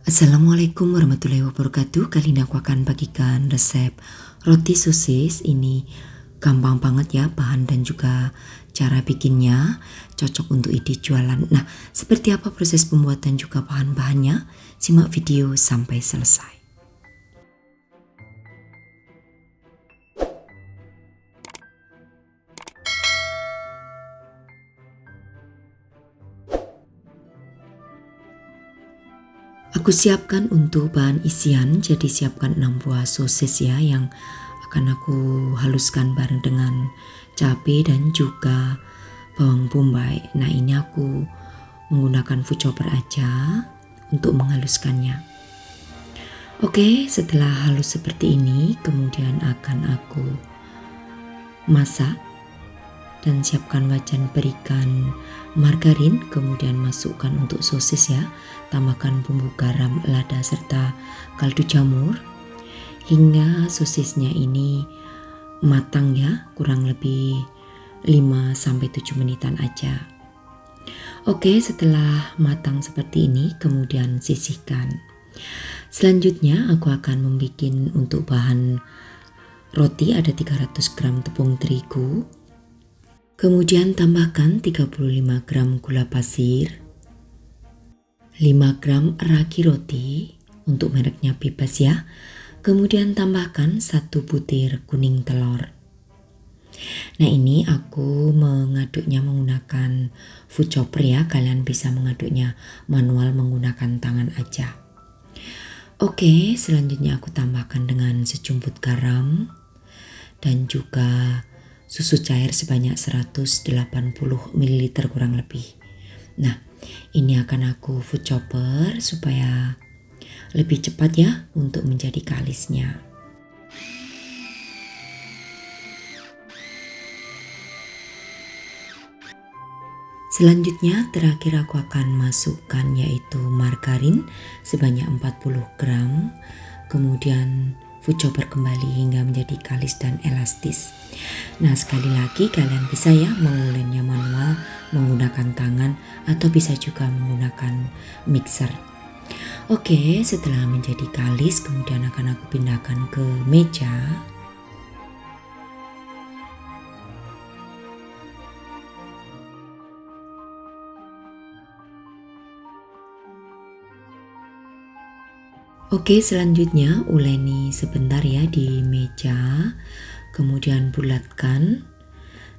Assalamualaikum warahmatullahi wabarakatuh. Kali ini aku akan bagikan resep roti sosis. Ini gampang banget ya, bahan dan juga cara bikinnya cocok untuk ide jualan. Nah, seperti apa proses pembuatan juga bahan-bahannya? Simak video sampai selesai. Aku siapkan untuk bahan isian, jadi siapkan 6 buah sosis ya yang akan aku haluskan bareng dengan cabai dan juga bawang bombay. Nah, ini aku menggunakan food chopper aja untuk menghaluskannya. Oke, setelah halus seperti ini, kemudian akan aku masak dan siapkan wajan, berikan margarin, kemudian masukkan untuk sosis ya, tambahkan bumbu garam, lada serta kaldu jamur hingga sosisnya ini matang ya, kurang lebih 5-7 menitan aja. Oke, setelah matang seperti ini kemudian sisihkan. Selanjutnya aku akan membuat untuk bahan roti ada 300 gram tepung terigu. Kemudian tambahkan 35 gram gula pasir, 5 gram ragi roti, untuk mereknya bebas ya. Kemudian tambahkan 1 butir kuning telur. Nah, ini aku mengaduknya menggunakan food chopper ya, kalian bisa mengaduknya manual menggunakan tangan aja. Oke, selanjutnya aku tambahkan dengan sejumput garam dan juga susu cair sebanyak 180 ml kurang lebih. Nah, ini akan aku food chopper supaya lebih cepat ya untuk menjadi kalisnya. Selanjutnya terakhir aku akan masukkan yaitu margarin sebanyak 40 gram. Kemudian food chopper kembali hingga menjadi kalis dan elastis. Nah, sekali lagi kalian bisa ya mengulurnya manual menggunakan tangan atau bisa juga menggunakan mixer. Oke, setelah menjadi kalis kemudian akan aku pindahkan ke meja. Oke, selanjutnya uleni sebentar ya di meja, kemudian bulatkan.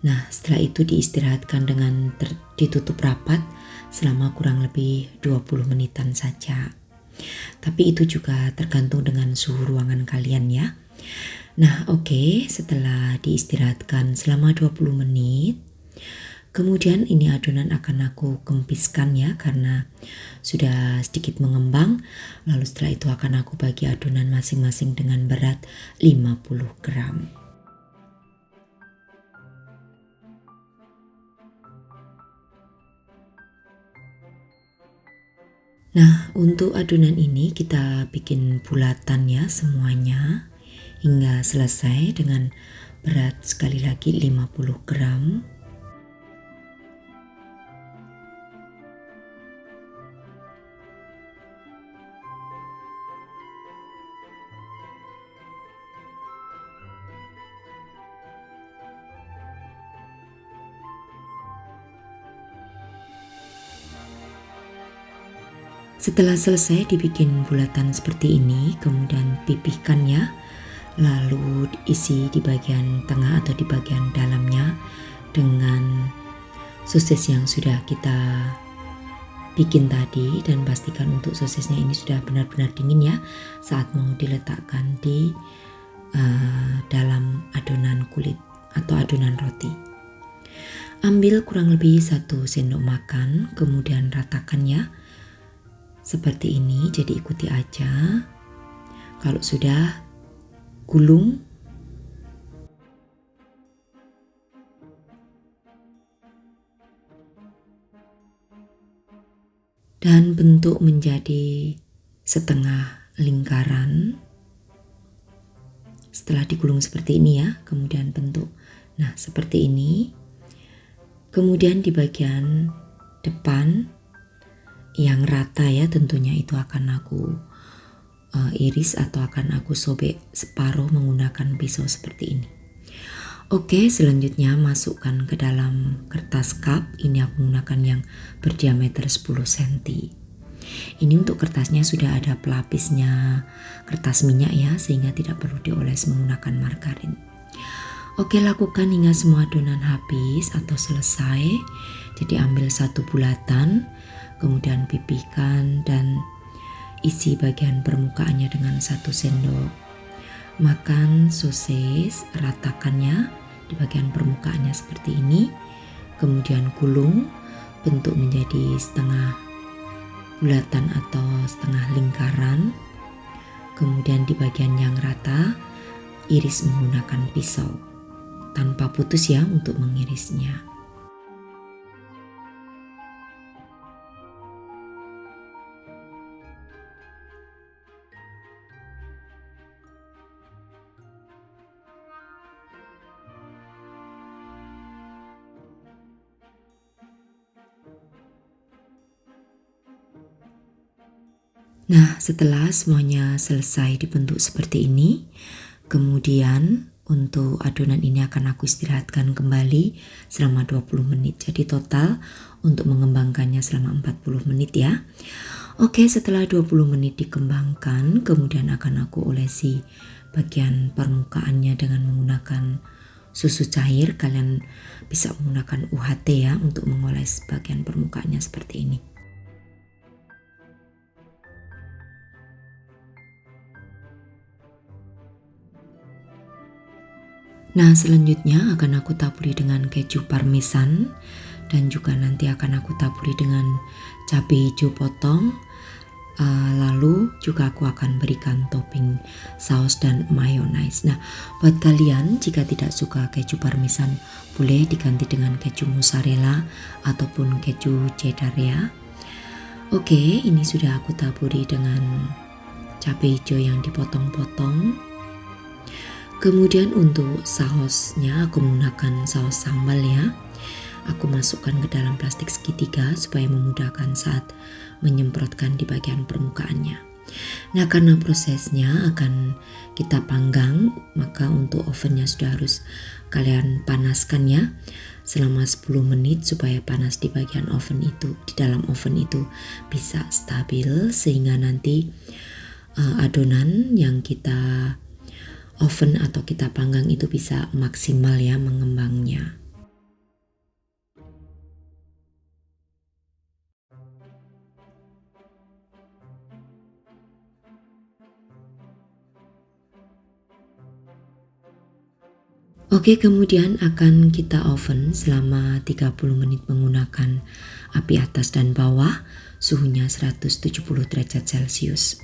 Nah, setelah itu diistirahatkan dengan ditutup rapat selama kurang lebih 20 menitan saja. Tapi itu juga tergantung dengan suhu ruangan kalian ya. Nah, oke, setelah diistirahatkan selama 20 menit, kemudian ini adonan akan aku kempiskan ya karena sudah sedikit mengembang. Lalu setelah itu akan aku bagi adonan masing-masing dengan berat 50 gram. Nah, untuk adonan ini kita bikin bulatan ya semuanya hingga selesai dengan berat sekali lagi 50 gram. Setelah selesai dibikin bulatan seperti ini, kemudian pipihkan ya, lalu isi di bagian tengah atau di bagian dalamnya dengan sosis yang sudah kita bikin tadi, dan pastikan untuk sosisnya ini sudah benar-benar dingin ya saat mau diletakkan di dalam adonan kulit atau adonan roti. Ambil kurang lebih 1 sendok makan, kemudian ratakan ya seperti ini, jadi ikuti aja. Kalau sudah gulung dan bentuk menjadi setengah lingkaran. Setelah digulung seperti ini ya, kemudian bentuk nah seperti ini. Kemudian di bagian depan yang rata ya, tentunya itu akan aku iris atau akan aku sobek separuh menggunakan pisau seperti ini. Oke, selanjutnya masukkan ke dalam kertas cup. Ini aku menggunakan yang berdiameter 10 cm. Ini untuk kertasnya sudah ada pelapisnya kertas minyak ya, sehingga tidak perlu dioles menggunakan margarin. Oke, lakukan hingga semua adonan habis atau selesai. Jadi ambil satu bulatan, kemudian pipihkan dan isi bagian permukaannya dengan 1 sendok makan sosis, ratakannya di bagian permukaannya seperti ini. Kemudian gulung bentuk menjadi setengah bulatan atau setengah lingkaran. Kemudian di bagian yang rata iris menggunakan pisau tanpa putus ya untuk mengirisnya. Nah, setelah semuanya selesai dibentuk seperti ini, kemudian untuk adonan ini akan aku istirahatkan kembali selama 20 menit. Jadi total untuk mengembangkannya selama 40 menit ya. Oke, setelah 20 menit dikembangkan, kemudian akan aku olesi bagian permukaannya dengan menggunakan susu cair. Kalian bisa menggunakan UHT ya untuk mengoles bagian permukaannya seperti ini. Nah, selanjutnya akan aku taburi dengan keju parmesan dan juga nanti akan aku taburi dengan cabai hijau potong. Lalu juga aku akan berikan topping saus dan mayonaise. Nah, buat kalian jika tidak suka keju parmesan, boleh diganti dengan keju mozzarella ataupun keju cheddar ya. Oke, ini sudah aku taburi dengan cabai hijau yang dipotong-potong. Kemudian untuk sausnya aku menggunakan saus sambal ya. Aku masukkan ke dalam plastik segitiga supaya memudahkan saat menyemprotkan di bagian permukaannya. Nah, karena prosesnya akan kita panggang, maka untuk ovennya sudah harus kalian panaskan ya selama 10 menit supaya panas di bagian oven itu, di dalam oven itu bisa stabil sehingga nanti adonan yang kita oven atau kita panggang itu bisa maksimal ya mengembangnya. Oke, kemudian akan kita oven selama 30 menit menggunakan api atas dan bawah, suhunya 170 derajat Celcius.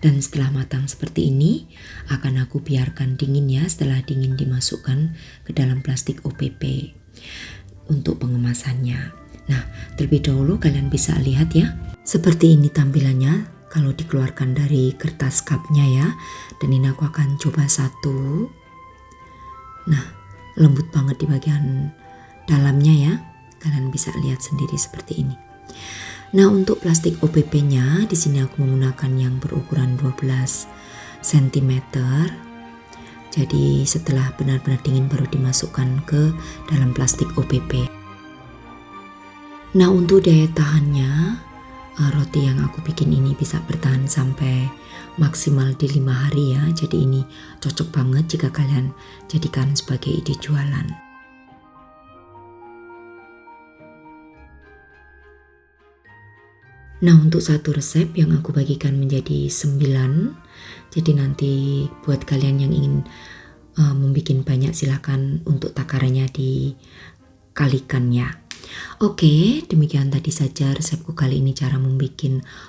Dan setelah matang seperti ini, akan aku biarkan dingin ya. Setelah dingin dimasukkan ke dalam plastik OPP untuk pengemasannya. Nah, terlebih dahulu kalian bisa lihat ya, seperti ini tampilannya kalau dikeluarkan dari kertas cupnya ya. Dan ini aku akan coba satu. Nah, lembut banget di bagian dalamnya ya. Kalian bisa lihat sendiri seperti ini. Nah, untuk plastik OPP-nya di sini aku menggunakan yang berukuran 12 cm. Jadi setelah benar-benar dingin baru dimasukkan ke dalam plastik OPP. Nah, untuk daya tahannya, roti yang aku bikin ini bisa bertahan sampai maksimal di 5 hari ya. Jadi ini cocok banget jika kalian jadikan sebagai ide jualan. Nah, untuk satu resep yang aku bagikan menjadi 9. Jadi nanti buat kalian yang ingin membuat banyak silakan untuk takarannya dikalikan ya. Oke, demikian tadi saja resepku kali ini, cara membuat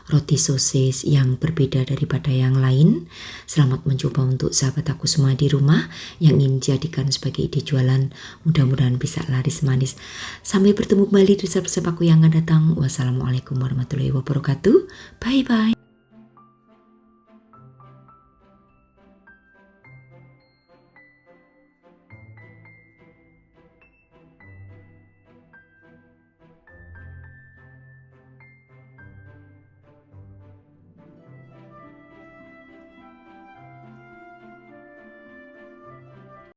roti sosis yang berbeda daripada yang lain. Selamat mencoba untuk sahabat aku semua di rumah yang ingin dijadikan sebagai ide jualan. Mudah-mudahan bisa laris manis. Sampai bertemu kembali di resep-resep aku yang akan datang. Wassalamualaikum warahmatullahi wabarakatuh. Bye-bye.